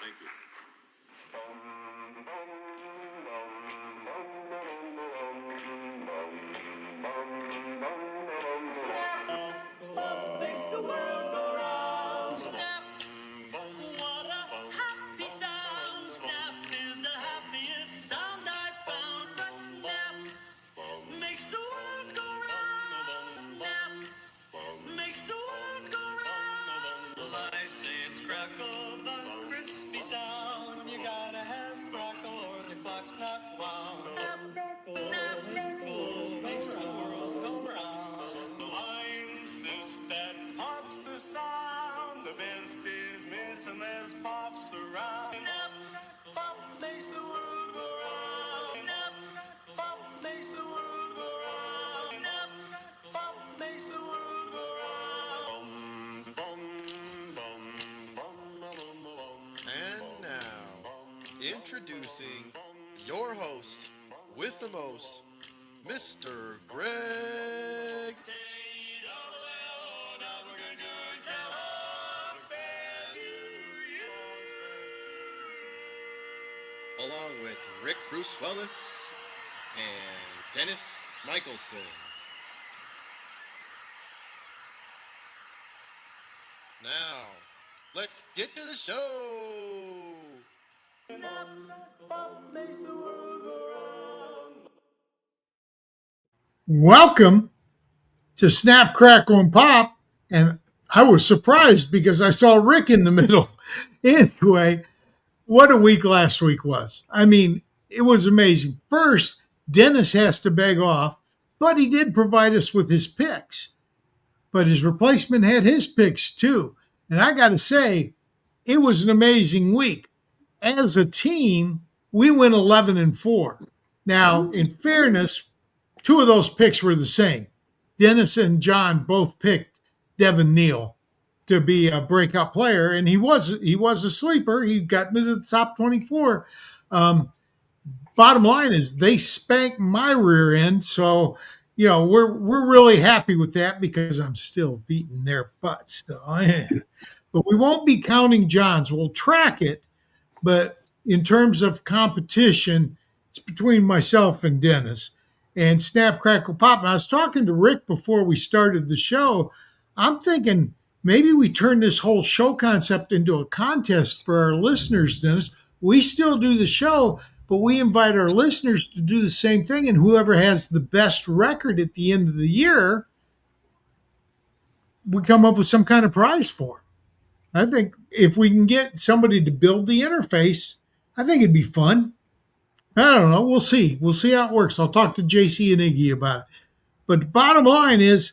Thank you. Makes the world go round. Snap, what a happy sound. Snap is the happiest sound I found. But snap makes the world go round. Snap makes the world go round. Well, I say it's crackle, the crispy sound. You gotta have crackle or the clock's not wound. Snap makes the world go round. I insist that pops the sound. The best is missing as pops around. Pop makes the world go round. Pop makes the world go round. Pop makes the world go round. And now, introducing your host with the most, Mr. Greg along with Rick Brusuelas and Dennis Michelson. Now, let's get to the show. Welcome to Snap, Crackle, and Pop. And I was surprised because I saw Rick in the middle. Anyway, what a week last week was. I mean, it was amazing. First, Dennis has to beg off, but he did provide us with his picks. But his replacement had his picks too. And I got to say, it was an amazing week. As a team, we went 11-4. Now, in fairness, two of those picks were the same. Dennis and John both picked Devin Neal to be a breakout player, and he was a sleeper. He got into the top 24. Bottom line is they spanked my rear end, so we're really happy with that because I'm still beating their butts. So, but we won't be counting John's. We'll track it, but in terms of competition, it's between myself and Dennis. And Snap, Crackle, Pop. And I was talking to Rick before we started the show. I'm thinking maybe we turn this whole show concept into a contest for our listeners, Dennis. We still do the show, but we invite our listeners to do the same thing. And whoever has the best record at the end of the year, we come up with some kind of prize for them. I think if we can get somebody to build the interface, I think it'd be fun. I don't know. We'll see. We'll see how it works. I'll talk to JC and Iggy about it. But the bottom line is,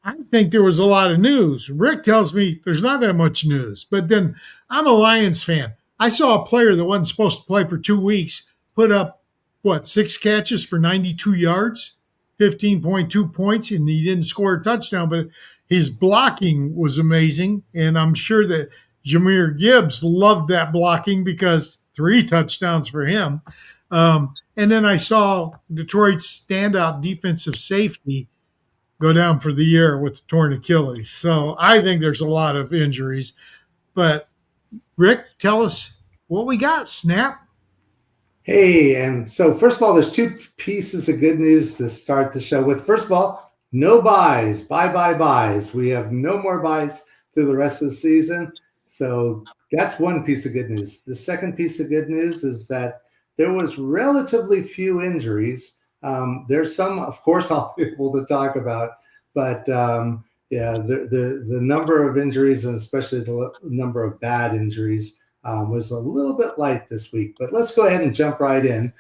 I think there was a lot of news. Rick tells me there's not that much news. But then I'm a Lions fan. I saw a player that wasn't supposed to play for 2 weeks put up, 6 catches for 92 yards, 15.2 points, and he didn't score a touchdown. But his blocking was amazing. And I'm sure that Jahmyr Gibbs loved that blocking because 3 touchdowns for him. And then I saw Detroit's standout defensive safety go down for the year with the torn Achilles. So I think there's a lot of injuries. But Rick, tell us what we got. Snap. Hey, and so first of all, there's 2 pieces of good news to start the show with. First of all, no buys. Buys. We have no more buys through the rest of the season. So that's one piece of good news. The second piece of good news is that there was relatively few injuries. There's some, of course, I'll be able to talk about, but the number of injuries and especially the number of bad injuries was a little bit light this week. But let's go ahead and jump right in.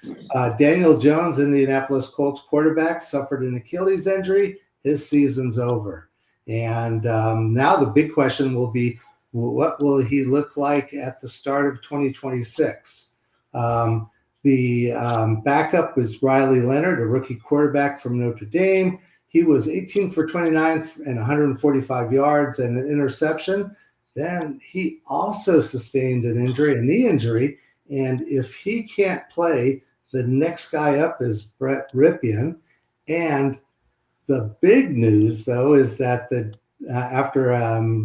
Daniel Jones, Indianapolis Colts quarterback, suffered an Achilles injury. His season's over. And now the big question will be, what will he look like at the start of 2026? The backup was Riley Leonard, a rookie quarterback from Notre Dame. He was 18 for 29 and 145 yards and an interception. Then he also sustained an injury, a knee injury. And if he can't play, the next guy up is Brett Ripien. And the big news, though, is that after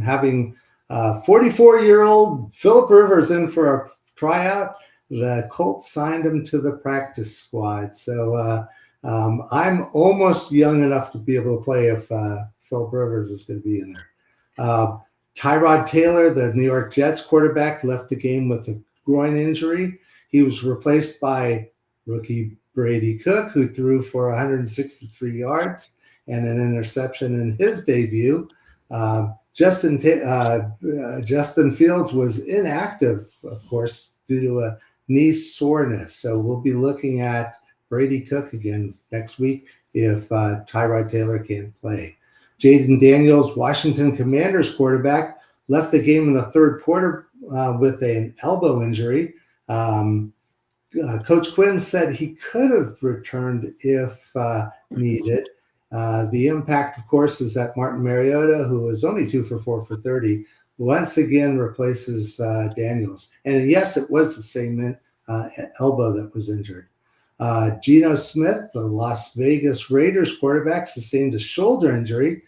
having 44-year-old Philip Rivers in for a tryout. The Colts signed him to the practice squad. So I'm almost young enough to be able to play if Philip Rivers is going to be in there. Tyrod Taylor, the New York Jets quarterback, left the game with a groin injury. He was replaced by rookie Brady Cook, who threw for 163 yards and an interception in his debut. Justin Fields was inactive, of course, due to a knee soreness. So we'll be looking at Brady Cook again next week if Tyrod Taylor can't play. Jaden Daniels, Washington Commanders quarterback, left the game in the third quarter with an elbow injury. Coach Quinn said he could have returned if needed. The impact, of course, is that Martin Mariota, who was only 2 for 4 for 30, once again replaces Daniels. And yes, it was the same elbow that was injured. Geno Smith, the Las Vegas Raiders quarterback, sustained a shoulder injury.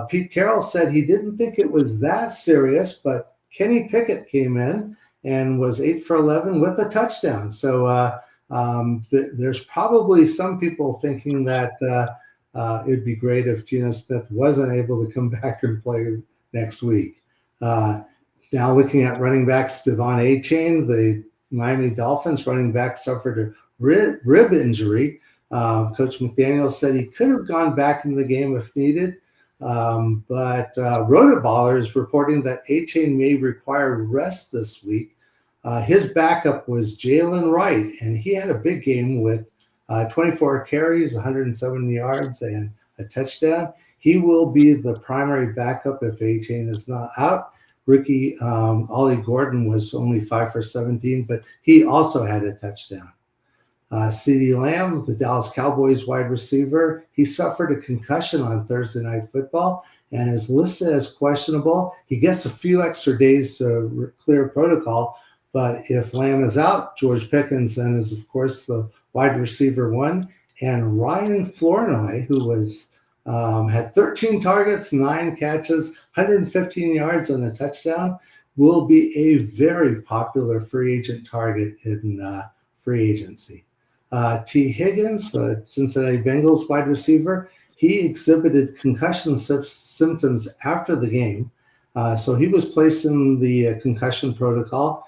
Pete Carroll said he didn't think it was that serious, but Kenny Pickett came in and was 8 for 11 with a touchdown. So there's probably some people thinking that it'd be great if Geno Smith wasn't able to come back and play next week. Now looking at running backs, Devon Achane, the Miami Dolphins running back, suffered a rib injury. Coach McDaniel said he could have gone back in the game if needed, but Rotoballer is reporting that Achane may require rest this week. His backup was Jalen Wright, and he had a big game with 24 carries, 170 yards, and a touchdown. He will be the primary backup if Achane is not out. Rookie Ollie Gordon was only 5 for 17, but he also had a touchdown. CeeDee Lamb, the Dallas Cowboys wide receiver, he suffered a concussion on Thursday Night Football and is listed as questionable. He gets a few extra days to clear protocol, but if Lamb is out, George Pickens then is, of course, the wide receiver 1. And Ryan Flournoy, who was had 13 targets, 9 catches, 115 yards, and a touchdown, will be a very popular free agent target in free agency. T. Higgins, the Cincinnati Bengals wide receiver, he exhibited concussion symptoms after the game. So he was placed in the concussion protocol.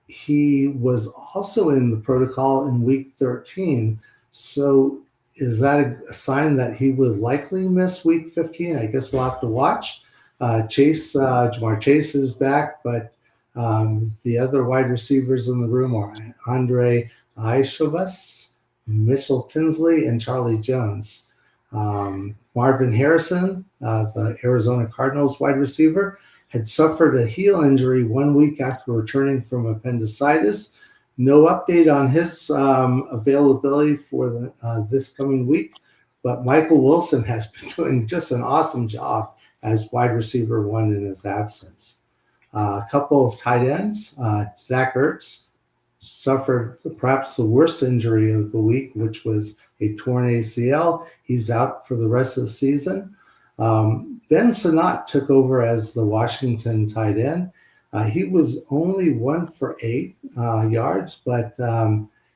He was also in the protocol in week 13. So is that a sign that he would likely miss week 15? I guess we'll have to watch. Jamar Chase is back, but the other wide receivers in the room are Andre Aishovas, Mitchell Tinsley, and Charlie Jones. Marvin Harrison, the Arizona Cardinals wide receiver, had suffered a heel injury 1 week after returning from appendicitis. No update on his availability for this coming week, but Michael Wilson has been doing just an awesome job as wide receiver 1 in his absence. A couple of tight ends, Zach Ertz suffered perhaps the worst injury of the week, which was a torn ACL. He's out for the rest of the season. Ben Sinnott took over as the Washington tight end. He was only 1 for 8 yards, but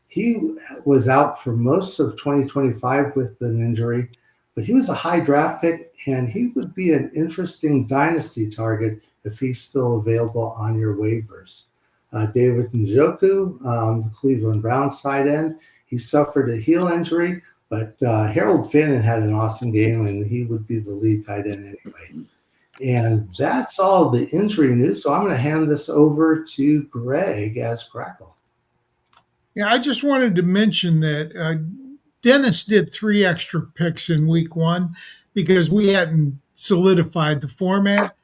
he was out for most of 2025 with an injury. But he was a high draft pick, and he would be an interesting dynasty target if he's still available on your waivers. David Njoku, the Cleveland Browns tight end, he suffered a heel injury, but Harold Finn had an awesome game, and he would be the lead tight end anyway. And that's all the injury news. So I'm going to hand this over to Greg as Crackle. Yeah, I just wanted to mention that Dennis did 3 extra picks in week 1 because we hadn't solidified the format.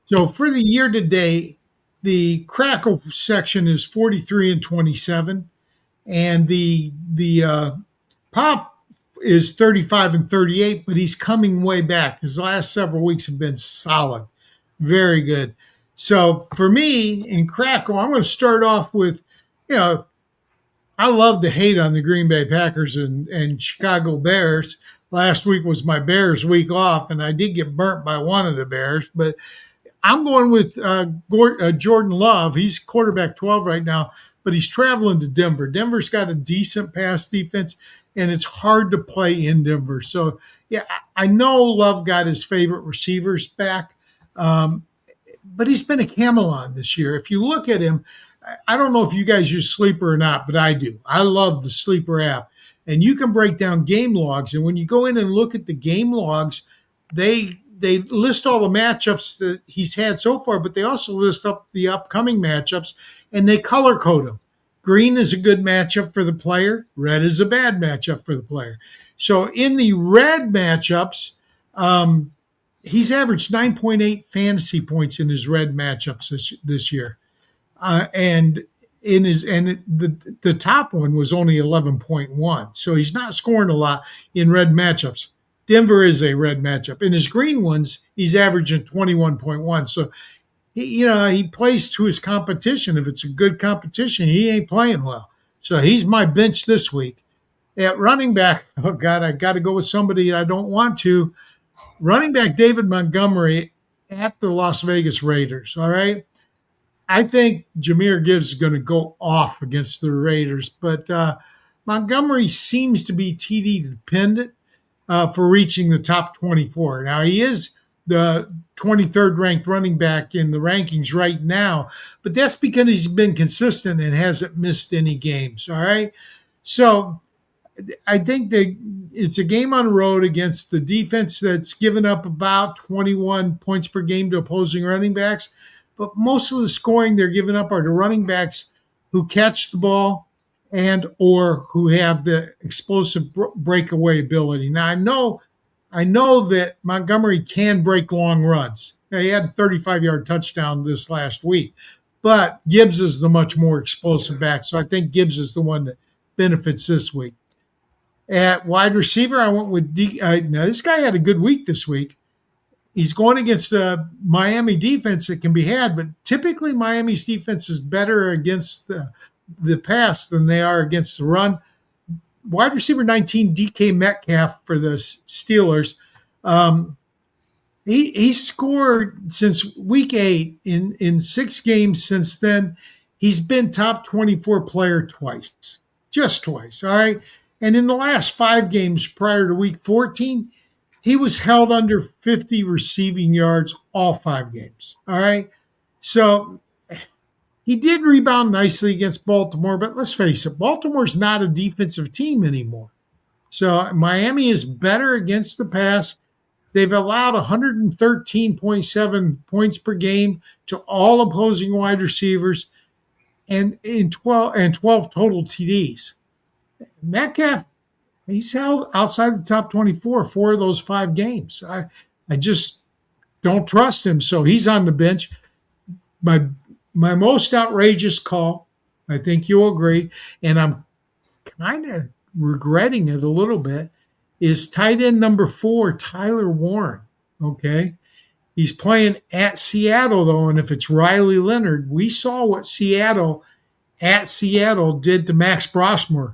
So for the year to date, the Crackle section is 43-27, and the Pop is 35-38, but he's coming way back. His last several weeks have been solid, very good. So for me in Crackle, I'm going to start off with, I love to hate on the Green Bay Packers and Chicago Bears. Last week was my Bears week off, and I did get burnt by one of the Bears, but I'm going with Jordan Love. He's quarterback 12 right now, but he's traveling to Denver. Denver's got a decent pass defense, and it's hard to play in Denver. So, yeah, I know Love got his favorite receivers back, but he's been a camel this year. If you look at him, I don't know if you guys use Sleeper or not, but I do. I love the Sleeper app. And you can break down game logs. And when you go in and look at the game logs, they list all the matchups that he's had so far, but they also list up the upcoming matchups, and they color code them. Green is a good matchup for the player. Red is a bad matchup for the player. So in the red matchups, he's averaged 9.8 fantasy points in his red matchups this year. And the top one was only 11.1. So he's not scoring a lot in red matchups. Denver is a red matchup. In his green ones, he's averaging 21.1. So he plays to his competition. If it's a good competition, he ain't playing well. So he's my bench this week. At running back, oh God, I got to go with somebody I don't want to. Running back David Montgomery at the Las Vegas Raiders. All right. I think Jahmyr Gibbs is going to go off against the Raiders, but Montgomery seems to be TD dependent for reaching the top 24. Now, he is the 23rd ranked running back in the rankings right now, but that's because he's been consistent and hasn't missed any games. All right. So I think that it's a game on the road against the defense that's given up about 21 points per game to opposing running backs. But most of the scoring they're giving up are to running backs who catch the ball and or who have the explosive breakaway ability. Now, I know that Montgomery can break long runs. Now, he had a 35-yard touchdown this last week, but Gibbs is the much more explosive back. So I think Gibbs is the one that benefits this week. At wide receiver, I went with now this guy had a good week this week. He's going against a Miami defense that can be had, but typically Miami's defense is better against the pass than they are against the run. Wide receiver 19, DK Metcalf for the Steelers. He scored since week 8 in 6 games since then. He's been top 24 player twice, just twice, all right? And in the last 5 games prior to week 14, he was held under 50 receiving yards all 5 games. All right. So he did rebound nicely against Baltimore, but let's face it, Baltimore's not a defensive team anymore. So Miami is better against the pass. They've allowed 113.7 points per game to all opposing wide receivers and 12 total TDs. Metcalf, he's held outside the top 24 4 of those 5 games. I just don't trust him, so he's on the bench. My most outrageous call, I think you'll agree, and I'm kind of regretting it a little bit, is tight end number 4, Tyler Warren. Okay? He's playing at Seattle, though, and if it's Riley Leonard, we saw what Seattle did to Max Brosmer.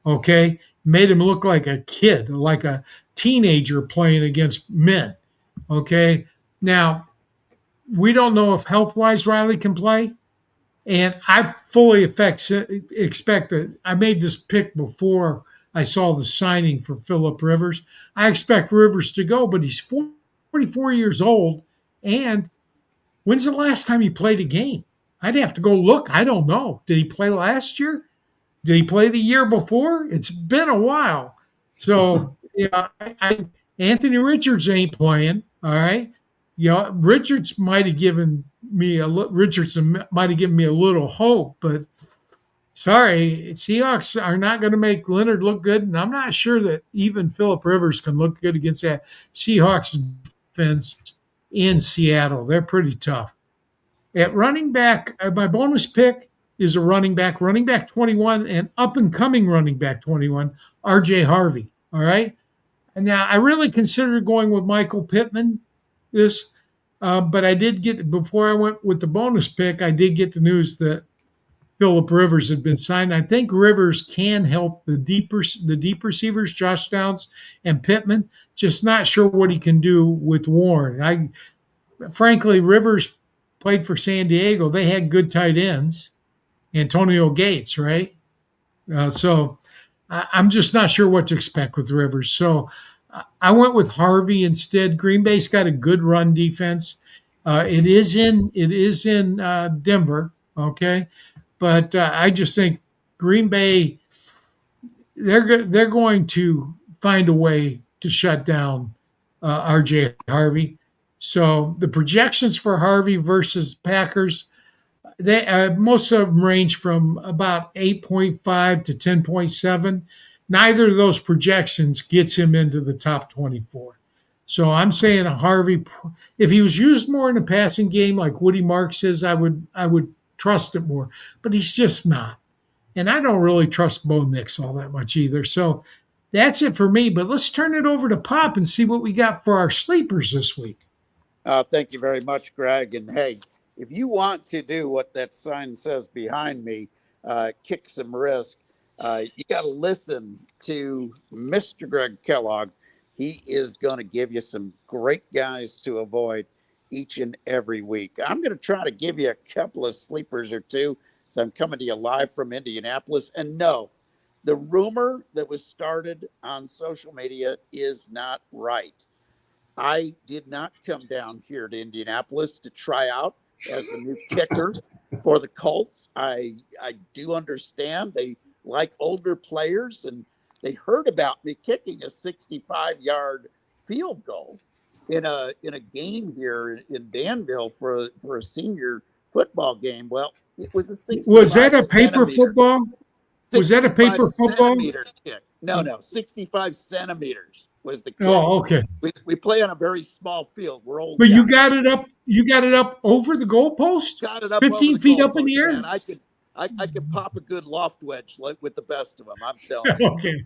Okay? Made him look like a kid, like a teenager playing against men. Okay? Now, we don't know if health-wise Riley can play, and I fully expect that I made this pick before I saw the signing for Phillip Rivers. I expect Rivers to go, but he's 44 years old, and when's the last time he played a game? I'd have to go look. I don't know. Did he play last year? Did he play the year before? It's been a while. So, yeah, Anthony Richards ain't playing, all right? Yeah, Richardson might have given me a little hope, but sorry, Seahawks are not going to make Leonard look good, and I'm not sure that even Phillip Rivers can look good against that Seahawks defense in Seattle. They're pretty tough. At running back, my bonus pick is a running back 21, and up-and-coming running back 21, R.J. Harvey, all right? And now, I really considered going with Michael Pittman, but I did get, before I went with the bonus pick, I did get the news that Phillip Rivers had been signed. I think Rivers can help the deep receivers, Josh Downs and Pittman, just not sure what he can do with Warren. frankly, Rivers played for San Diego. They had good tight ends, Antonio Gates, right? So I'm just not sure what to expect with Rivers. So I went with Harvey instead. Green Bay's got a good run defense. It is in Denver, okay, but I just think Green Bay they're going to find a way to shut down RJ Harvey. So the projections for Harvey versus Packers, they most of them range from about 8.5 to 10.7. Neither of those projections gets him into the top 24. So I'm saying Harvey, if he was used more in a passing game, like Woody Mark says, I would trust it more. But he's just not. And I don't really trust Bo Nix all that much either. So that's it for me. But let's turn it over to Pop and see what we got for our sleepers this week. Thank you very much, Greg. And hey, if you want to do what that sign says behind me, kick some risk, you got to listen to Mr. Greg Kellogg. He is going to give you some great guys to avoid each and every week. I'm going to try to give you a couple of sleepers or two. So I'm coming to you live from Indianapolis. And no, the rumor that was started on social media is not right. I did not come down here to Indianapolis to try out as the new kicker for the Colts. I do understand they like older players, and they heard about me kicking a 65-yard field goal in a game here in Danville for a senior football game. Well, it was a 65 Was that a paper centimeter football? Was that a 65 paper football? centimeter kick. No, 65 centimeters was the kick. Oh, okay. We play on a very small field. We're old But guys. you got it up. You got it up over the goalpost. Got it up 15 over the feet up in the goalpost, air. man. I could pop a good loft wedge like with the best of them. I'm telling you. Okay.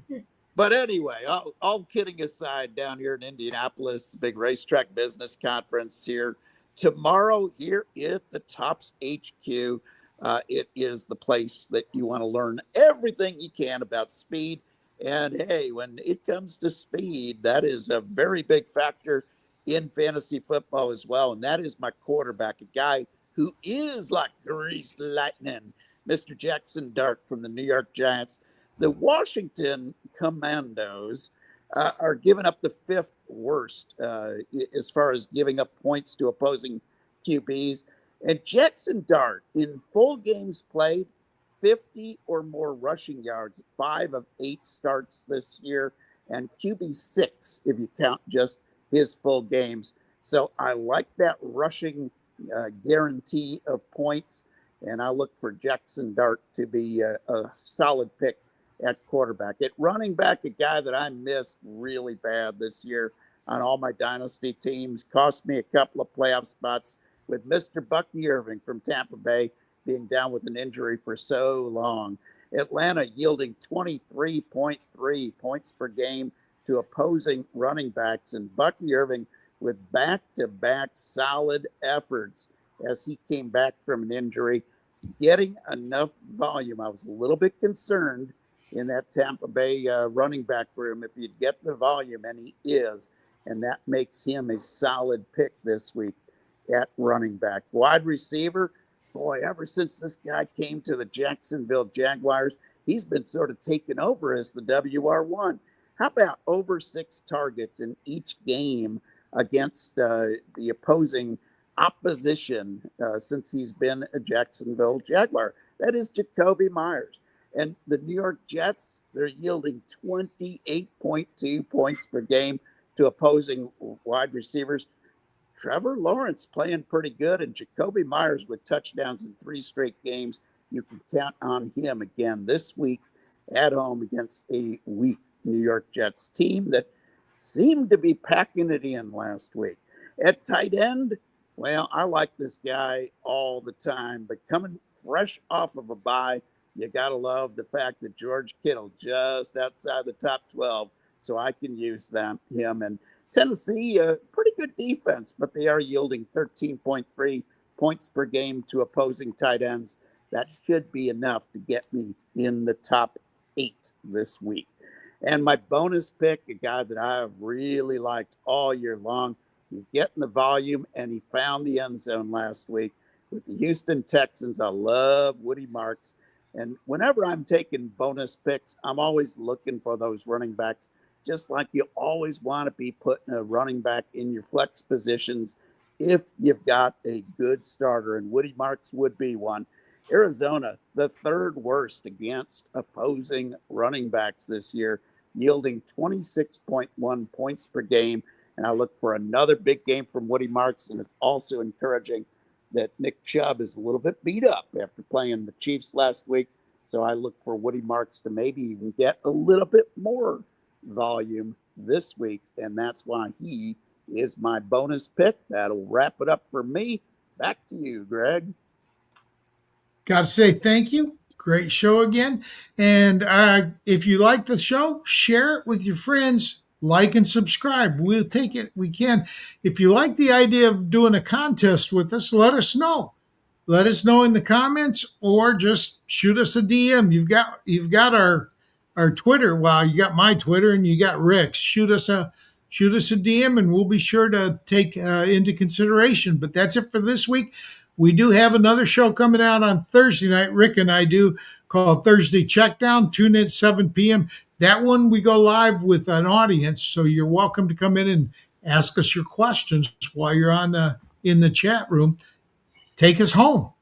But anyway, all kidding aside, down here in Indianapolis, big racetrack business conference here tomorrow here at the Tops HQ. It is the place that you want to learn everything you can about speed. And hey, when it comes to speed, that is a very big factor in fantasy football as well. And that is my quarterback, a guy who is like greased lightning, Mr. Jackson Dart from the New York Giants. The Washington Commandos are giving up the fifth worst as far as giving up points to opposing QBs. And Jackson Dart, in full games played, 50 or more rushing yards, 5 of 8 starts this year, and QB6 if you count just his full games. So I like that rushing guarantee of points, and I look for Jackson Dart to be a solid pick at quarterback. At running back, a guy that I missed really bad this year on all my dynasty teams, cost me a couple of playoff spots with Mr. Bucky Irving from Tampa Bay being down with an injury for so long. Atlanta yielding 23.3 points per game to opposing running backs, and Bucky Irving with back-to-back solid efforts as he came back from an injury, getting enough volume. I was a little bit concerned in that Tampa Bay running back room if you'd get the volume, and he is, and that makes him a solid pick this week at running back. Wide receiver, boy, ever since this guy came to the Jacksonville Jaguars, he's been sort of taken over as the WR1. How about over 6 targets in each game against the opposing opposition since he's been a Jacksonville Jaguar? That is Jacoby Myers. And the New York Jets, they're yielding 28.2 points per game to opposing wide receivers. Trevor Lawrence playing pretty good, and Jacoby Myers with touchdowns in 3 straight games. You can count on him again this week at home against a weak New York Jets team that seemed to be packing it in last week. At tight end, well, I like this guy all the time, but coming fresh off of a bye, you got to love the fact that George Kittle just outside the top 12, so I can use him. And Tennessee, pretty good defense, but they are yielding 13.3 points per game to opposing tight ends. That should be enough to get me in the top 8 this week. And my bonus pick, a guy that I have really liked all year long, He's getting the volume, and he found the end zone last week with the Houston Texans. I love Woody Marks. And whenever I'm taking bonus picks, I'm always looking for those running backs, just like you always want to be putting a running back in your flex positions if you've got a good starter, and Woody Marks would be one. Arizona, the third worst against opposing running backs this year, yielding 26.1 points per game. And I look for another big game from Woody Marks. And it's also encouraging that Nick Chubb is a little bit beat up after playing the Chiefs last week. So I look for Woody Marks to maybe even get a little bit more volume this week. And that's why he is my bonus pick. That'll wrap it up for me. Back to you, Greg. Got to say thank you. Great show again. And if you like the show, share it with your friends. Like and subscribe. We'll take it. We can. If you like the idea of doing a contest with us, let us know. Let us know in the comments, or just shoot us a DM. You've got our Twitter. Well, you got my Twitter and you got Rick's. Shoot us a DM, and we'll be sure to take into consideration. But that's it for this week. We do have another show coming out on Thursday night. Rick and I do, called Thursday Checkdown. Tune in at 7 p.m. That one we go live with an audience, so you're welcome to come in and ask us your questions while you're in the chat room. Take us home.